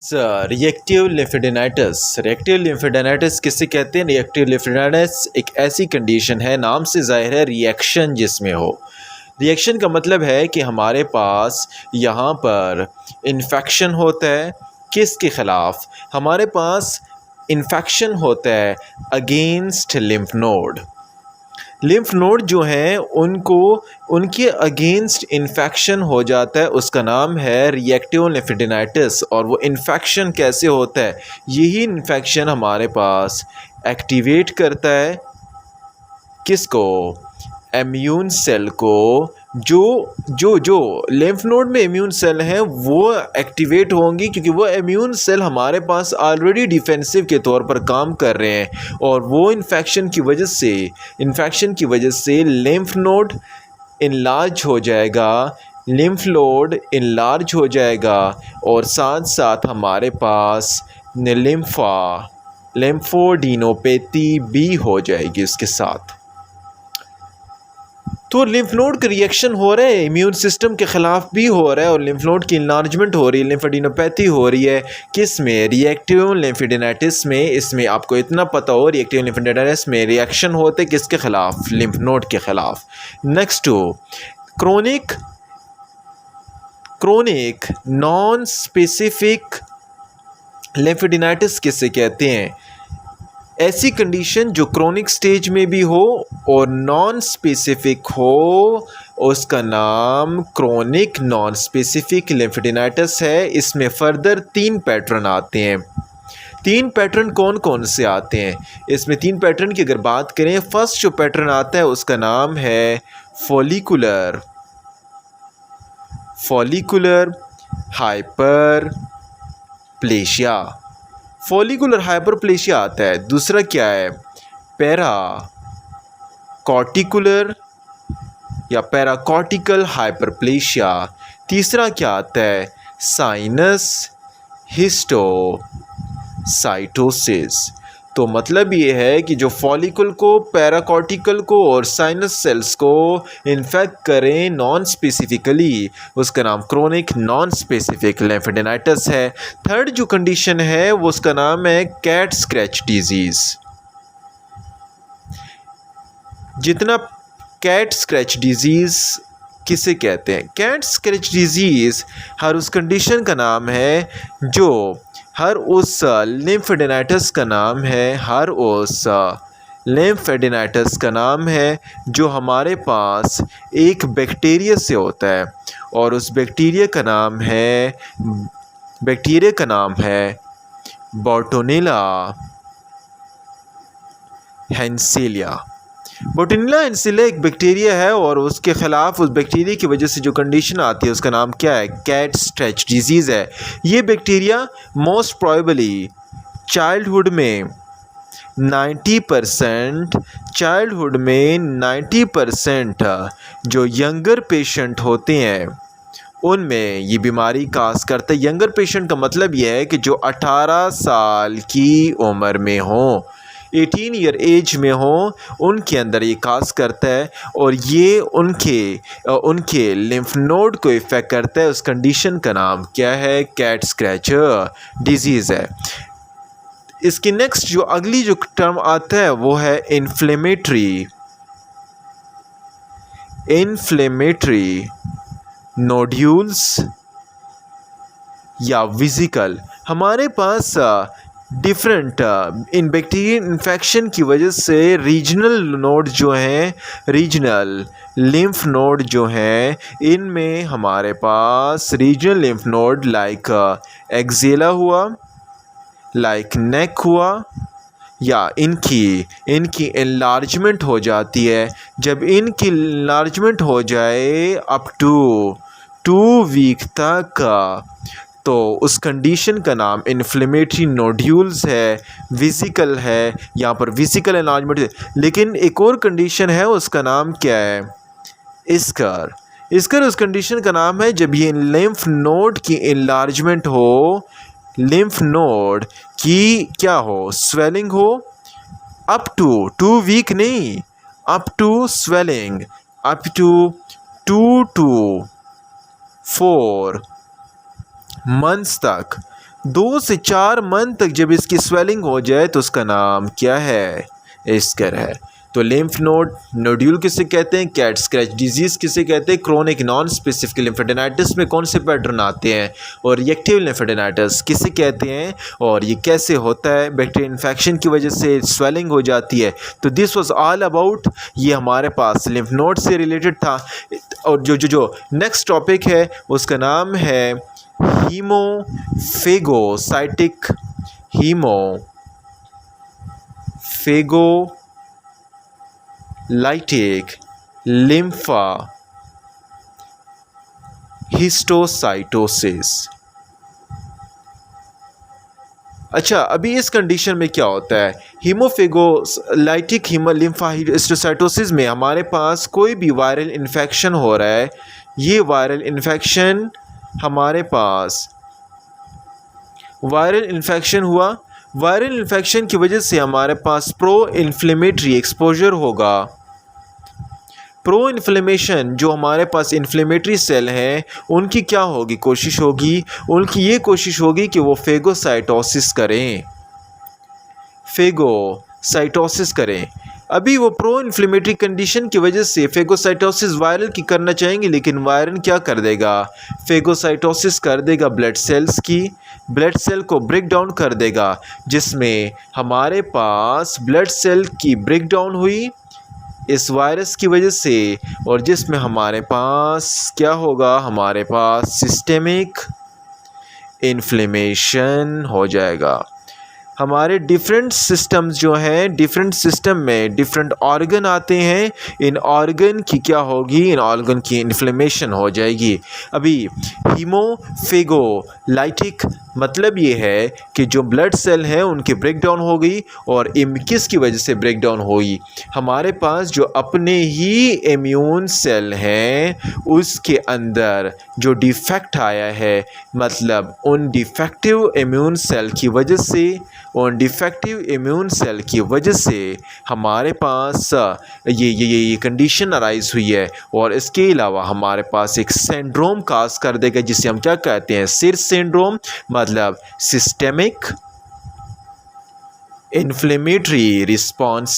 Reactive लिम्फेडेनाइटिस किसे कहते हैं? रिएक्टिव लिम्फेडेनाइटिस एक ऐसी कंडीशन है, नाम से ज़ाहिर है रिएक्शन जिसमें हो। रिएक्शन का मतलब है कि हमारे पास यहाँ पर इन्फेक्शन होता है। किसके ख़िलाफ़? हमारे पास इन्फेक्शन होता है against lymph node. Lymph node जो हैं उनको उनके अगेंस्ट इन्फेक्शन हो जाता है, उसका नाम है रिएक्टिव लिम्फेडेनाइटिस। और वो इन्फेक्शन कैसे होता है? यही इन्फेक्शन हमारे पास एक्टिवेट करता है किसको? इम्यून सेल को। जो जो जो लिम्फ नोड में इम्यून सेल हैं वो एक्टिवेट होंगी, क्योंकि वो इम्यून सेल हमारे पास ऑलरेडी डिफेंसिव के तौर पर काम कर रहे हैं। और वो इन्फेक्शन की वजह से लिम्फ नोड इनलार्ज हो जाएगा, लिम्फ नोड इनलार्ज हो जाएगा और साथ साथ हमारे पास लिम्फोडीनोपैथी भी हो जाएगी उसके साथ। तो लिम्फ नोड का रिएक्शन हो रहा है, इम्यून सिस्टम के ख़िलाफ़ भी हो रहा है और लिम्फ नोड की इनलार्जमेंट हो रही है, लिम्फोडीनोपैथी हो रही है। किस में? रिएक्टिव लिम्फेडेनाइटिस में। इसमें आपको इतना पता हो, रिएक्टिव लिम्फेडेनाइटिस में रिएक्शन होते किसके ख़िलाफ़? लिम्फ नोड के ख़िलाफ़। नेक्स्ट क्रोनिक नॉन स्पेसिफिक लिम्फेडेनाइटिस किसे कहते हैं? ऐसी कंडीशन जो क्रोनिक स्टेज में भी हो और नॉन स्पेसिफिक हो, उसका नाम क्रोनिक नॉन स्पेसिफिक लिम्फेडेनाइटिस है। इसमें फर्दर 3 पैटर्न आते हैं। 3 पैटर्न कौन कौन से आते हैं? इसमें 3 पैटर्न की अगर बात करें, फर्स्ट जो पैटर्न आता है उसका नाम है फॉलिकुलर हाइपरप्लेशिया। फॉलिकुलर हाइपरप्लेशिया आता है। दूसरा क्या है? पैराकॉर्टिकुलर या पैराकॉर्टिकल हाइपरप्लेशिया। तीसरा क्या आता है? साइनस हिस्टोसाइटोसिस। तो मतलब ये है कि जो फॉलिकल को, पैराकॉर्टिकल को और साइनस सेल्स को इन्फेक्ट करें नॉन स्पेसिफिकली, उसका नाम क्रोनिक नॉन स्पेसिफिक लिम्फेडेनाइटिस है। थर्ड जो कंडीशन है वो उसका नाम है कैट स्क्रैच डिजीज़। जितना कैट स्क्रैच डिजीज़ किसे कहते हैं? कैट स्क्रैच डिजीज़ हर उस कंडीशन का नाम है जो हर उस लिम्फेडेनाइटिस का नाम है जो हमारे पास एक बैक्टीरिया से होता है और उस बैक्टीरिया का नाम है बोर्टोनेला हैंसेलिया। बोर्टोनेला हैंसेलिया एक बैक्टीरिया है और उसके ख़िलाफ़, उस बैक्टीरिया की वजह से जो कंडीशन आती है उसका नाम क्या है? कैट स्क्रैच डिजीज़ है। ये बैक्टीरिया मोस्ट प्रोबेबली चाइल्डहुड में 90% जो यंगर पेशेंट होते हैं उनमें ये बीमारी काज करता है। यंगर पेशेंट का मतलब यह है कि जो 18 साल की उम्र में हो, 18 ईयर एज में हो, उनके अंदर ये काज करता है और ये उनके लिम्फ नोड को इफ़ेक्ट करता है। उस कंडीशन का नाम क्या है? कैट स्क्रैच डिजीज़ है। इसकी नेक्स्ट जो अगली जो टर्म आता है वो है इन्फ्लेमेटरी नोड्यूल्स या विजिकल। हमारे पास डिफरेंट इन बैक्टीरियल इन्फेक्शन की वजह से रीजनल लिम्फ नोड जो हैं, इनमें हमारे पास रीजनल लिम्फ नोड लाइक एक्सेला हुआ, लाइक नेक हुआ, या इनकी एनलार्जमेंट हो जाती है। जब इनकी एनलार्जमेंट हो जाए अप टू 2 वीक तक, तो उस कंडीशन का नाम इन्फ्लेमेटरी नोड्यूल्स है, विजिकल है। यहाँ पर विजिकल एनलार्जमेंट है। लेकिन एक और कंडीशन है, उसका नाम क्या है? इस्कर उस कंडीशन का नाम है जब ये लिम्फ नोड की एनलार्जमेंट हो, लिम्फ नोड की क्या हो? स्वेलिंग हो अप टू 2 वीक नहीं, up to swelling up to 2 to 4 months तक। 2 से 4 मंथ तक जब इसकी स्वेलिंग हो जाए तो उसका नाम क्या है? एस्कर है। तो लिम्फ नोड्यूल किसे कहते हैं? कैट स्क्रैच डिजीज़ किसे कहते हैं? क्रोनिक नॉन स्पेसिफिक लिम्फेडेनाइटिस में कौन से पैटर्न आते हैं? और रिएक्टिव लिम्फेडेनाइटिस किसे कहते हैं और ये कैसे होता है? बैक्टीरियल इन्फेक्शन की वजह से स्वेलिंग हो जाती है। तो दिस वाज ऑल अबाउट, ये हमारे पास लिम्फ नोड से रिलेटेड था। और जो नेक्स्ट टॉपिक है उसका नाम है हीमोफेगोसाइटिक हीमोफेगोलाइटिक लिम्फा हिस्टोसाइटोसिस। अच्छा, अभी इस कंडीशन में क्या होता है? हीमोफेगोलाइटिक लिम्फा हिस्टोसाइटोसिस में हमारे पास कोई भी वायरल इन्फेक्शन हो रहा है। ये वायरल इन्फेक्शन हमारे पास वायरल इन्फेक्शन हुआ। वायरल इन्फेक्शन की वजह से हमारे पास प्रो इन्फ्लेमेटरी एक्सपोजर होगा। प्रो इन्फ्लेमेशन, जो हमारे पास इन्फ्लेमेटरी सेल हैं उनकी क्या होगी? कोशिश होगी, उनकी ये कोशिश होगी कि वो फेगोसाइटोसिस करें। अभी वो प्रो इन्फ्लेमेटरी कंडीशन की वजह से फेगोसाइटोसिस वायरल की करना चाहेंगे, लेकिन वायरल क्या कर देगा? फेगोसाइटोसिस कर देगा ब्लड सेल को ब्रेक डाउन कर देगा, जिसमें हमारे पास ब्लड सेल की ब्रेक डाउन हुई इस वायरस की वजह से, और जिसमें हमारे पास क्या होगा? हमारे पास सिस्टेमिक इन्फ्लेमेशन हो जाएगा। हमारे डिफरेंट सिस्टम्स जो हैं, डिफरेंट सिस्टम में डिफरेंट ऑर्गन आते हैं। इन ऑर्गन की क्या होगी? इन ऑर्गन की इन्फ्लेमेशन हो जाएगी। अभी हीमोफेगोलाइटिक मतलब ये है कि जो ब्लड सेल हैं उनकी ब्रेक डाउन हो गई, और किसकी वजह से ब्रेक डाउन हुई? हमारे पास जो अपने ही इम्यून सेल हैं उसके अंदर जो डिफेक्ट आया है, मतलब उन डिफेक्टिव इम्यून सेल की वजह से हमारे पास ये कंडीशन अराइज हुई है। और इसके अलावा हमारे पास एक सिंड्रोम काज कर देगा, जिसे हम क्या कहते हैं? सिर सिंड्रोम, मतलब सिस्टेमिक इन्फ्लेमेटरी रिस्पॉन्स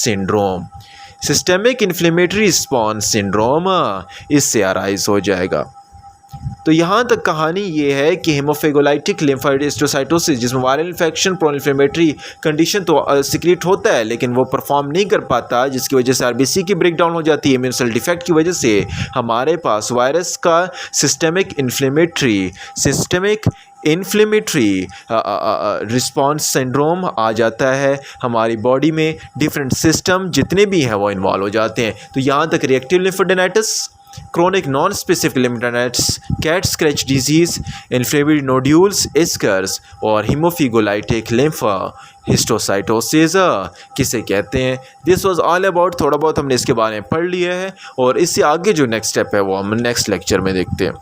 सिंड्रोम इससे अराइज हो जाएगा। तो यहाँ तक कहानी ये है कि हीमोफेगोलाइटिक लिम्फोहिस्टोसाइटोसिस, जिसमें viral infection pro inflammatory condition तो सिक्रीट होता है, लेकिन वो परफॉर्म नहीं कर पाता, जिसकी वजह से आरबीसी की ब्रेक डाउन हो जाती है। इम्यून सेल डिफेक्ट की वजह से हमारे पास वायरस का सिस्टेमिक इन्फ्लेमेटरी रिस्पॉन्स सिंड्रोम आ जाता है। हमारी बॉडी में डिफरेंट सिस्टम जितने भी हैं वो इन्वॉल्व हो जाते हैं। तो यहाँ तक reactive lymphadenitis, chronic non specific lymphadenitis, cat scratch disease, inflammatory nodules, eschars और हीमोफेगोलाइटिक लिम्फा हिस्टोसाइटोसिस किसे कहते हैं। दिस वाज ऑल अबाउट, थोड़ा बहुत हमने इसके बारे में पढ़ लिया है, और इससे आगे जो नेक्स्ट स्टेप है वो हम नेक्स्ट लेक्चर में देखते हैं।